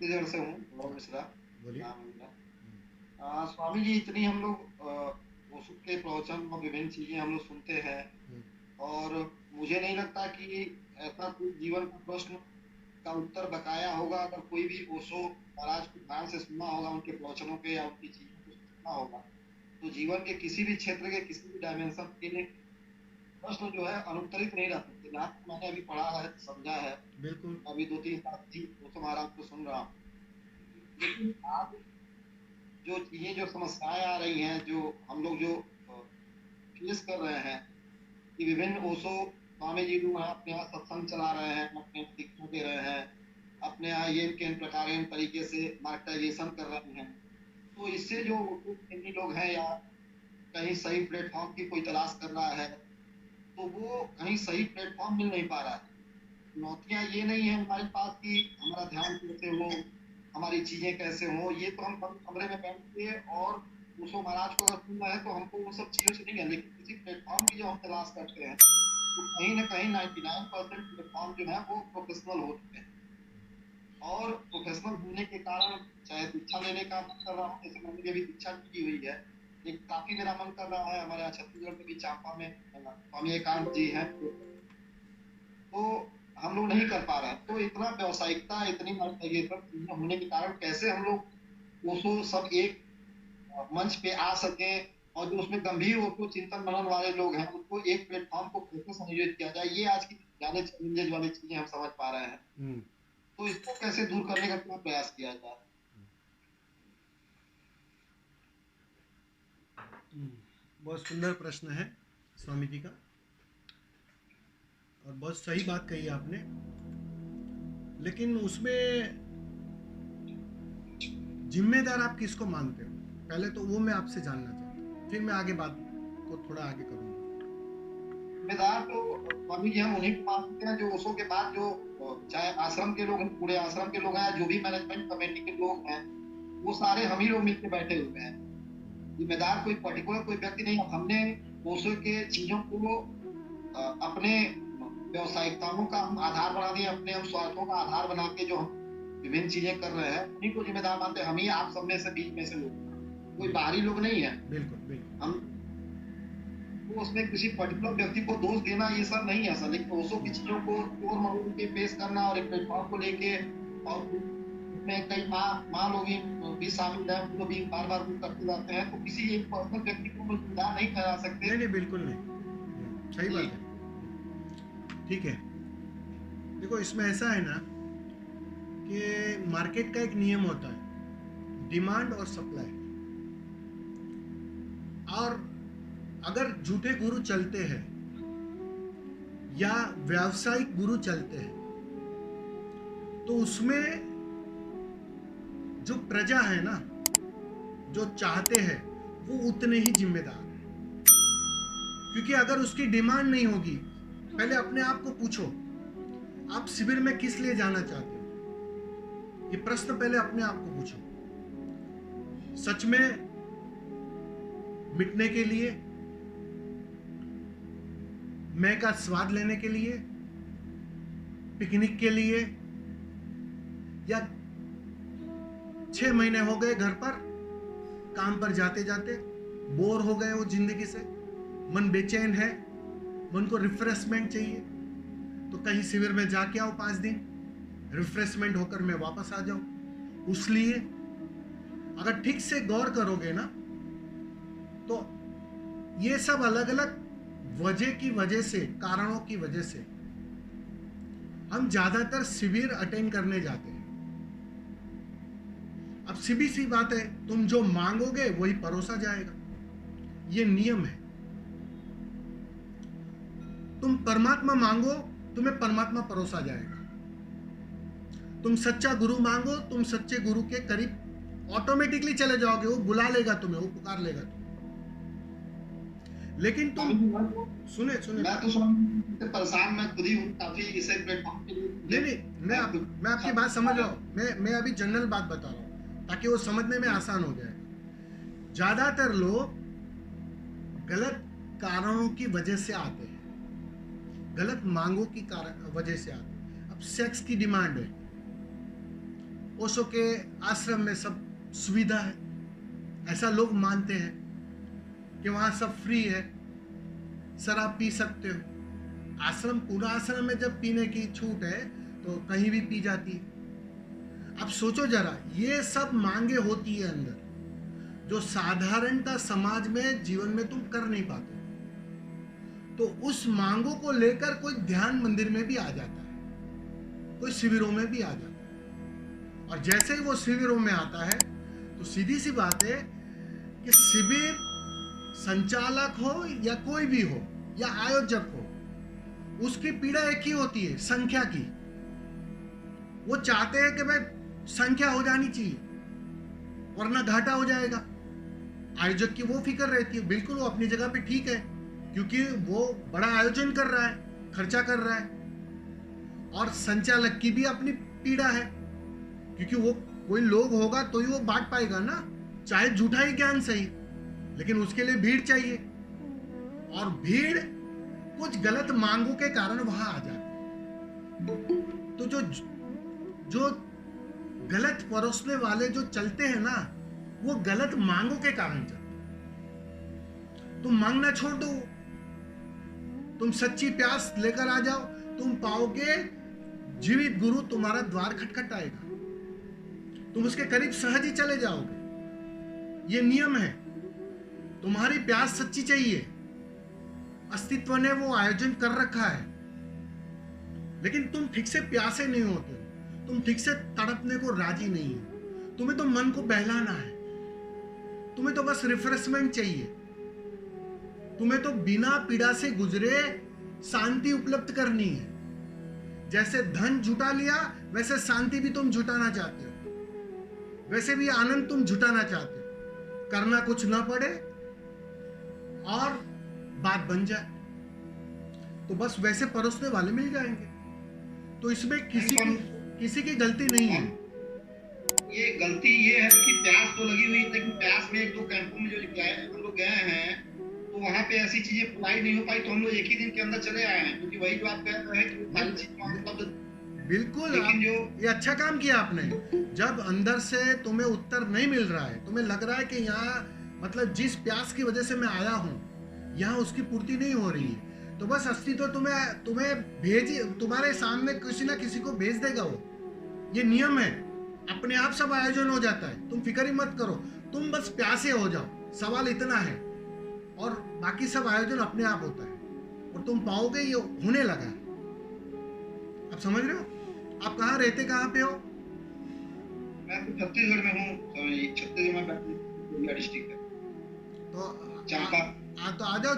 छत्तीसगढ़ से हूँ, गौरव मिश्रा बोलिए। नाम है मेरा। स्वामी जी, इतनी हम लोग ओशो के प्रवचन और विभिन्न चीज़ें हम लोग सुनते हैं, हम्म, और मुझे नहीं लगता कि ऐसा कोई जीवन का प्रश्न का उत्तर बकाया होगा। अगर कोई भी ओशो महाराज को ध्यान से सुना होगा, उनके प्रवचनों के या उनकी चीज़ों को सुना होगा, तो जीवन के किसी भी क्षेत्र के किसी भी डायमेंशन के प्रश्न जो है अनुत्तरित नहीं रह सकते। जहाँ तक मैंने अभी पढ़ा है, समझा है, बिल्कुल। अभी 2-3 साल ही ओशो महाराज को सुन रहा हूँ। लेकिन आज जो चीज़ें, जो समस्याएँ आ रही हैं, जो हम लोग जो फेस कर रहे हैं, कि विभिन्न ओशो स्वामी जी लोग अपने यहाँ सत्संग चला रहे हैं, अपने यहाँ दीक्षा दे रहे हैं, अपने यहाँ ये इन प्रकार इन तरीके से मार्केटाइजेशन कर रहे हैं। तो इससे जो ओशो प्रेमी लोग हैं, या कहीं सही प्लेटफॉर्म की कोई तलाश कर रहा है, तो वो कहीं सही प्लेटफॉर्म मिल नहीं पा रहा है। चुनौतियाँ ये नहीं है हमारे पास कि हमारा ध्यान कैसे हो, हमारी चीज़ें कैसे हों, ये तो हम बंद कमरे में बैठ के और ओशो महाराज को अगर सुनना है, तो हमको वो सब चीज़ों से नहीं है। लेकिन किसी प्लेटफॉर्म की जो हम तलाश करते हैं, तो कहीं न कहीं 99% प्लेटफॉर्म जो है वो प्रोफेशनल हो चुके हैं। और प्रोफेशनल होने के कारण, चाहे दीक्षा लेने का मन कर रहा हूँ, जैसे मैंने भी अभी दीक्षा की हुई है, लेकिन काफ़ी मेरा मन कर रहा है। हमारे यहाँ छत्तीसगढ़ में भी चांपा में स्वामी एकांत जी हैं, तो हम लोग नहीं कर पा रहे हैं। तो इतना व्यावसायिकता, इतनी ये सब चीज़ें होने के कारण कैसे हम लोग ओशो सब एक मंच पे आ सकें, और जो उसमें गंभीर ओशो चिंतन मनन वाले लोग हैं, उनको एक प्लेटफ़ॉर्म को कैसे संयोजित किया जाए, ये आज की ज़्यादा चैलेंजेज़ वाली चीज़ें हम समझ पा रहे हैं। हम्म, तो इसको कैसे दूर करने का क्या प्रयास किया जाए? हम्म, बहुत सुंदर प्रश्न है स्वामी जी का, और बहुत सही बात कही आपने। लेकिन उसमें जिम्मेदार आप किसको मानते हो, पहले तो वो मैं आपसे जानना चाहता हूँ, फिर मैं आगे बात को थोड़ा आगे करूँगा। जिम्मेदार तो स्वामी जी हम उन्हीं को मानते हैं, जो ओशो के बाद जो चाहे आश्रम के लोग हैं, पूरे आश्रम के लोग हैं, जो भी मैनेजमेंट कमेटी के लोग हैं, वो सारे हम ही लोग मिलके बैठे हुए हैं। जिम्मेदार कोई पर्टिकुलर कोई व्यक्ति नहीं। अब हमने ओशो के चीज़ों को अपने व्यावसायिकताओं का हम आधार बना दिए, अपने हम स्वार्थों का आधार बना के जो हम विभिन्न चीजें कर रहे हैं, उन्हीं को जिम्मेदार मानते हैं। हम ही आप सब में से, बीच में से लोग, कोई बाहरी लोग नहीं है। बिल्कुल बिल्कुल। हम तो उसमें किसी पर्टिकुलर व्यक्ति को दोष देना ये सब नहीं है सर, लेकिन ओशो की चीजों को तोड़ मरोड़ के पेश करना, और एक प्लेटफॉर्म को लेके, और उसमें कई माँ लोग भी शामिल हैं, उनको भी बार बार करते जाते हैं, तो किसी एक पर्सनल व्यक्ति को हम जिम्मेदार नहीं ठहरा सकते। नहीं नहीं, बिल्कुल नहीं, सही जी। बात है। ठीक है, देखो इसमें ऐसा है ना कि मार्केट का एक नियम होता है, डिमांड और सप्लाई। और अगर झूठे गुरु चलते हैं या व्यावसायिक गुरु चलते हैं, तो उसमें जो प्रजा है ना, जो चाहते हैं, वो उतने ही जिम्मेदार हैं। क्योंकि अगर उसकी डिमांड नहीं होगी, पहले अपने आप को पूछो, आप शिविर में किस लिए जाना चाहते हो, ये प्रश्न पहले अपने आप को पूछो। सच में मिटने के लिए, मैं का स्वाद लेने के लिए, पिकनिक के लिए, या 6 महीने हो गए घर पर काम पर जाते जाते बोर हो गए वो जिंदगी से, मन बेचैन है, मन को रिफ्रेशमेंट चाहिए, तो कहीं शिविर में जाके आओ 5 दिन, रिफ्रेशमेंट होकर मैं वापस आ जाऊं। उसलिए अगर ठीक से गौर करोगे ना, तो ये सब अलग अलग वजह की वजह से, कारणों की वजह से हम ज्यादातर शिविर अटेंड करने जाते हैं। अब सीधी सी बात है, तुम जो मांगोगे वही परोसा जाएगा, ये नियम है। तुम परमात्मा मांगो, तुम्हें परमात्मा परोसा जाएगा। तुम सच्चा गुरु मांगो, तुम सच्चे गुरु के करीब ऑटोमेटिकली चले जाओगे, वो बुला लेगा तुम्हें, वो पुकार लेगा तुम्हें। लेकिन तुम सुने मैं तो परेशान, मैं खुद ही हूँ काफी इसे प्लेटफॉर्म के लिए। नहीं, मैं आपकी बात समझ रहा हूँ। मैं अभी जनरल बात बता रहा हूँ ताकि वो समझने में आसान हो जाए। ज्यादातर लोग गलत कारणों की वजह से आते हैं, गलत मांगों की वजह से आते हैं। अब सेक्स की डिमांड है, ओशो के आश्रम में सब सुविधा है, ऐसा लोग मानते हैं कि वहाँ सब फ्री है, शराब पी सकते हो। आश्रम, पूरा आश्रम में जब पीने की छूट है तो कहीं भी पी जाती है। अब सोचो जरा, ये सब मांगे होती है अंदर, जो साधारणता समाज में जीवन में तुम कर नहीं पाते। तो उस मांगों को लेकर कोई ध्यान मंदिर में भी आ जाता है, कोई शिविरों में भी आ जाता है, और जैसे ही वो शिविरों में आता है तो सीधी सी बात है कि शिविर संचालक हो या कोई भी हो या आयोजक हो, उसकी पीड़ा एक ही होती है, संख्या की। वो चाहते हैं कि भाई संख्या हो जानी चाहिए वरना घाटा हो जाएगा। आयोजक की वो फिक्र रहती है, बिल्कुल वो अपनी जगह पे ठीक है, क्योंकि वो बड़ा आयोजन कर रहा है, खर्चा कर रहा है। और संचालक की भी अपनी पीड़ा है, क्योंकि वो कोई लोग होगा तो ही वो बांट पाएगा ना, चाहे झूठा ही ज्ञान सही, लेकिन उसके लिए भीड़ चाहिए, और भीड़ कुछ गलत मांगों के कारण वहां आ जाती है। तो जो गलत परोसने वाले जो चलते हैं ना, वो गलत मांगों के कारण चलते हैं। तुम मांगना छोड़ दो, तुम सच्ची प्यास लेकर आ जाओ, तुम पाओगे जीवित गुरु तुम्हारा द्वार खटखटाएगा, तुम उसके करीब सहज ही चले जाओगे। ये नियम है। तुम्हारी प्यास सच्ची चाहिए, अस्तित्व ने वो आयोजन कर रखा है, लेकिन तुम ठीक से प्यासे नहीं होते हो, तुम ठीक से तड़पने को राजी नहीं हो। तुम्हें तो मन को बहलाना है, तुम्हें तो बस रिफ्रेशमेंट चाहिए, तुम्हें तो बिना पीड़ा से गुजरे शांति उपलब्ध करनी है। जैसे धन जुटा लिया वैसे शांति भी तुम जुटाना चाहते हो, वैसे भी आनंद तुम जुटाना चाहते हो। करना कुछ ना पड़े और बात बन जाए, तो बस वैसे परोसने वाले मिल जाएंगे। तो इसमें किसी की गलती नहीं है। ये गलती ये है कि प्यास तो लगी हुई, लेकिन प्यास में एक दो कैंपों में जो हम लोग गए हैं तो वहाँ पे ऐसी चीजें अप्लाई नहीं हो पाई, तो हम लोग एक ही दिन के अंदर चले आए हैं, क्योंकि वही जो आप कह रहे हैं कि सारी चीज बिल्कुल ये अच्छा काम किया आपने। जब अंदर से तुम्हें उत्तर नहीं मिल रहा है, तुम्हें लग रहा है कि यहाँ मतलब जिस प्यास की वजह से मैं आया हूँ यहाँ उसकी पूर्ति नहीं हो रही है, तो बस अस्तित्व तुम्हें भेज, तुम्हारे सामने किसी ना किसी को भेज देगा वो। ये नियम है, अपने आप सब आयोजन हो जाता है, तुम फिक्र ही मत करो, तुम बस प्यासे हो जाओ, सवाल इतना है, और बाकी सब आयोजन अपने आप होता है, और तुम पाओगे ये होने लगा है। आप समझ रहे हो? आप कहाँ रहते, कहाँ पे हो? मैं तो छत्तीसगढ़ में हूँ, छत्तीसगढ़ में डिस्ट्रिक्ट है। तो चापा तो आ जाओ,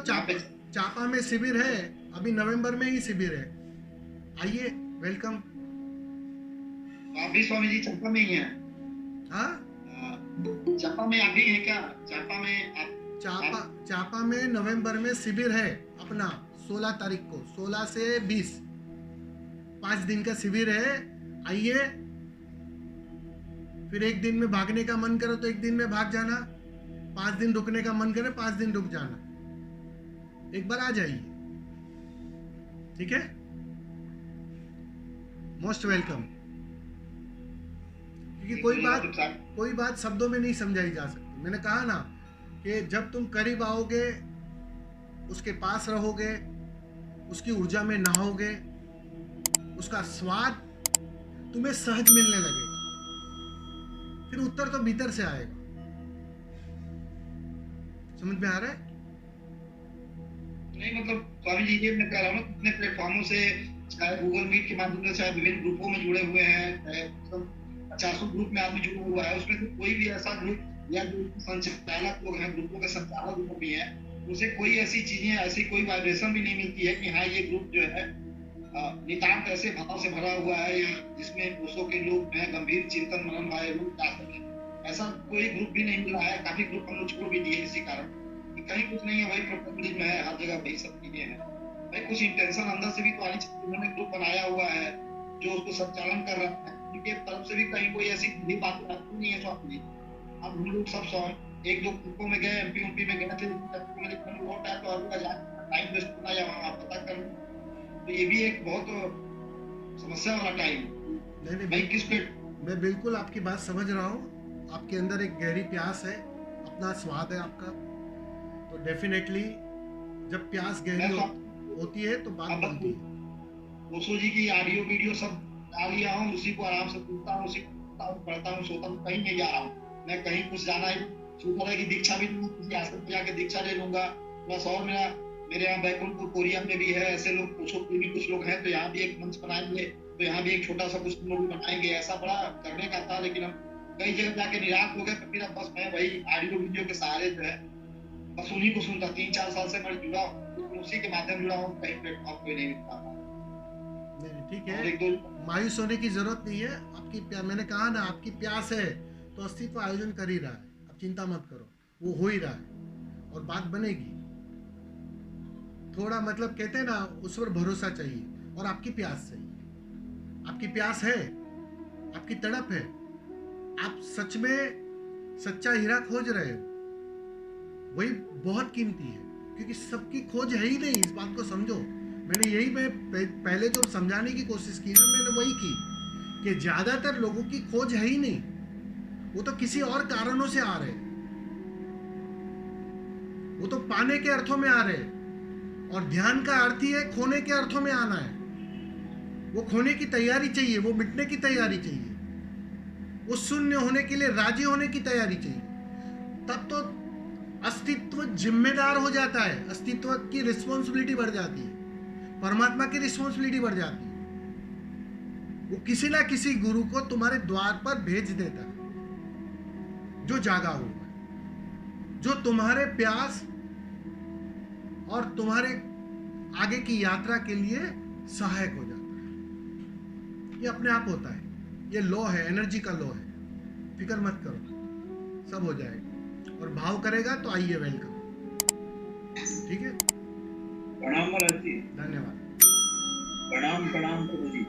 चापा में शिविर है, अभी नवंबर में ही शिविर है, आइए, वेलकम। आप भी स्वामी जी चापा में ही हैं? हाँ, चापा में आप भी हैं क्या? चापा में आप चापा में नवंबर में शिविर है अपना, 16 तारीख को, 16 से 20, 5 दिन का शिविर है, आइए। फिर एक दिन में भागने का मन करो तो एक दिन में भाग जाना, 5 दिन रुकने का मन करे 5 दिन रुक जाना, एक बार आ जाइए, ठीक है? Most welcome. क्योंकि कोई बात शब्दों में नहीं समझाई जा सकती। मैंने कहा ना कि जब तुम करीब आओगे, उसके पास रहोगे, उसकी ऊर्जा में नहाओगे, उसका स्वाद तुम्हें सहज मिलने लगेगा, फिर उत्तर तो भीतर से आएगा। समझ में आ रहा है? नहीं, मतलब स्वामी जी ये मैं कह रहा हूँ ना, कितने प्लेटफॉर्मों से, चाहे गूगल मीट के माध्यम से, चाहे विभिन्न ग्रुपों में जुड़े हुए हैं, 50 ग्रुप में आदमी जुड़ा हुआ है, उसमें से कोई भी ऐसा ग्रुप या जो संचालक लोग हैं, ग्रुपों के संचालक लोग भी हैं, उसे कोई ऐसी चीजें, ऐसी कोई वाइब्रेशन भी नहीं मिलती है कि हाँ ये ग्रुप जो है नितांत ऐसे भाव से भरा हुआ है, या जिसमें ओशो के लोग हैं गंभीर चिंतन मनन वाले लोग जा सके, ऐसा कोई ग्रुप भी नहीं मिला है। काफी ग्रुप हम लोग छोड़ भी दिए इसी कारण, कहीं कुछ नहीं है, वही प्रोपेगेंडा है, हर जगह वही सब चीजें हैं। भाई कुछ इंटेंशन अंदर से भी तो आनी चाहिए। उन्होंने ग्रुप बनाया हुआ है जो उसको संचालन कर रहा है, उनके तरफ से भी कहीं कोई ऐसी बुरी बात नहीं है स्वामी जी। अब हम लोग सब एक दो ग्रुपों में गए, एमपी में गए थे, लौट आया तो अगला टाइम वेस्ट होना या वहाँ पता कर, तो ये भी एक बहुत समस्या वाला टाइम। भाई किस पे मैं बिल्कुल आपकी बात समझ रहा हूँ। आपके अंदर एक गहरी प्यास है, अपना स्वाद है आपका, तो डेफिनेटली जब प्यास गहरी होती है तो बात बनती है। ओशो जी की ऑडियो वीडियो सब डाल लिया हूँ, उसी को आराम से सुनता हूँ, उसी को पढ़ता हूँ, सोता हूँ, कहीं नहीं जा रहा हूँ। मैं कहीं कुछ जाना है, सोचा है कि दीक्षा भी किसी आश्रम में जाके दीक्षा ले लूंगा। बस और मेरे यहाँ बैकुंठपुर कोरिया में भी है ऐसे लोग, ओशो के भी कुछ लोग हैं, तो यहाँ भी एक मंच बनाएंगे, तो यहाँ भी एक छोटा सा कुछ लोग बनाएंगे। ऐसा बड़ा करने का था, लेकिन हम कई जगह जाके निराश हो गए, तो फिर अब बस मैं वही ऑडियो वीडियो के सहारे जो है बस उन्हीं को सुनता। 3-4 साल से मैं जुड़ा हूँ, उसी के माध्यम जुड़ा हूँ, कहीं प्लेटफॉर्म कोई नहीं मिलता। ठीक है, मायूस होने की जरूरत नहीं है। आपकी मैंने कहा ना, आपकी प्यास है तो अस्तित्व आयोजन कर ही रहा है, आप चिंता मत करो, वो हो ही रहा है और बात बनेगी। थोड़ा मतलब कहते हैं ना, उस पर भरोसा चाहिए और आपकी प्यास चाहिए। आपकी प्यास है, आपकी तड़प है, आप सच में सच्चा हीरा खोज रहे हो, वही बहुत कीमती है, क्योंकि सबकी खोज है ही नहीं, इस बात को समझो। मैंने यही पहले जो समझाने की कोशिश की ना, मैंने वही की कि ज्यादातर लोगों की खोज है ही नहीं, वो तो किसी और कारणों से आ रहे हैं, वो तो पाने के अर्थों में आ रहे हैं, और ध्यान का अर्थ ही है खोने के अर्थों में आना है। वो खोने की तैयारी चाहिए, वो मिटने की तैयारी चाहिए, वो शून्य होने के लिए राजी होने की तैयारी चाहिए। तब तो अस्तित्व जिम्मेदार हो जाता है, अस्तित्व की रिस्पॉन्सिबिलिटी बढ़ जाती है, परमात्मा की रिस्पॉन्सिबिलिटी बढ़ जाती है। वो किसी ना किसी गुरु को तुम्हारे द्वार पर भेज देता है, जो जागा हुआ है, जो तुम्हारे प्यास और तुम्हारे आगे की यात्रा के लिए सहायक हो जाता है। ये अपने आप होता है, ये लॉ है, एनर्जी का लॉ है, फिक्र मत करो, सब हो जाएगा। और भाव करेगा तो आइए, वेलकम। ठीक है, प्रणाम महाराज जी। धन्यवाद। प्रणाम प्रणाम प्रभु जी।